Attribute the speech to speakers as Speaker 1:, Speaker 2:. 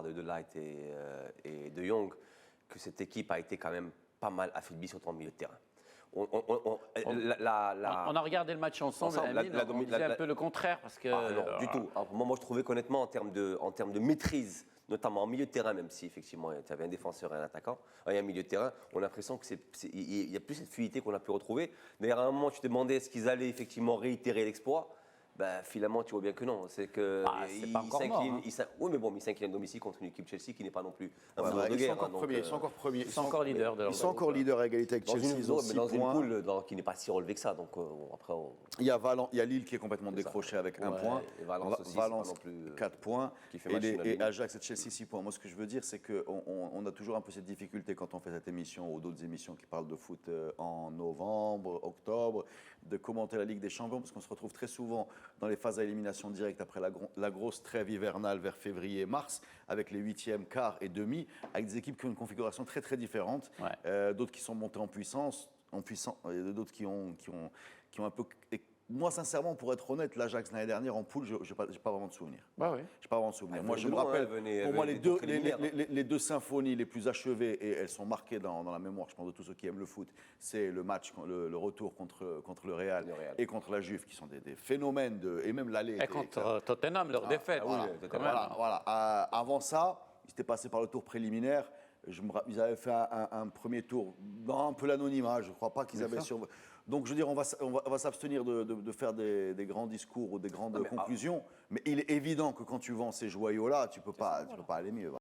Speaker 1: départ de Light et de Jong, que cette équipe a été quand même pas mal affaiblie sur ton milieu de terrain.
Speaker 2: On a regardé le match ensemble, Amine, on disait un peu le contraire. Parce que,
Speaker 1: non, du tout. Alors, moi, je trouvais qu'honnêtement, en termes de maîtrise, notamment en milieu de terrain, même si effectivement tu avais un défenseur et un attaquant, et un milieu de terrain, on a l'impression qu'il n'y a plus cette fluidité qu'on a pu retrouver. D'ailleurs, à un moment, tu te demandais est-ce qu'ils allaient effectivement réitérer l'exploit. Ben, finalement, tu vois bien que non. C'est que
Speaker 2: c'est pas encore mort, hein.
Speaker 1: Oui, mais bon, ils s'inclinent à domicile contre une équipe Chelsea qui n'est pas non plus un
Speaker 3: Voilà,
Speaker 1: football de guerre.
Speaker 3: Ils sont encore premiers.
Speaker 2: Ils sont encore leaders de leur
Speaker 3: Ils sont encore leaders à égalité avec Chelsea. Ils ont 6
Speaker 1: dans
Speaker 3: points.
Speaker 1: une poule qui n'est pas si relevée que ça. Donc après,
Speaker 3: il y a Lille qui est complètement décroché avec 1 point.
Speaker 1: Et Valence aussi,
Speaker 3: Valence
Speaker 1: pas non plus,
Speaker 3: 4 points.
Speaker 1: qui fait match
Speaker 3: Et Ajax et Chelsea 6 points. Moi, ce que je veux dire, c'est qu'on a toujours un peu cette difficulté quand on fait cette émission ou d'autres émissions qui parlent de foot en novembre, octobre, de commenter la Ligue des Champions, parce qu'on se retrouve très souvent dans les phases à élimination directe après la grosse trêve hivernale vers février-mars, avec les 8e, quart et demi, avec des équipes qui ont une configuration très très différente, d'autres qui sont montées en puissance, d'autres qui ont un peu... Moi, sincèrement, pour être honnête, l'Ajax l'année dernière en poule, je n'ai pas vraiment de souvenir.
Speaker 2: Bah oui.
Speaker 3: Je n'ai pas vraiment de souvenir. Moi, je me rappelle, pour moi, les deux symphonies les plus achevées, et elles sont marquées dans la mémoire, je pense, de tous ceux qui aiment le foot, c'est le match, le retour contre le Real et contre la Juve, qui sont des phénomènes, et même l'aller.
Speaker 2: Et contre Tottenham, leur défaite.
Speaker 3: Voilà. Avant ça, ils étaient passés par le tour préliminaire. Ils avaient fait un premier tour dans un peu l'anonymat. Je ne crois pas qu'ils avaient sur. Donc, je veux dire, on va s'abstenir de faire des grands discours ou des grandes conclusions. Mais il est évident que quand tu vends ces joyaux-là, tu ne peux pas aller mieux.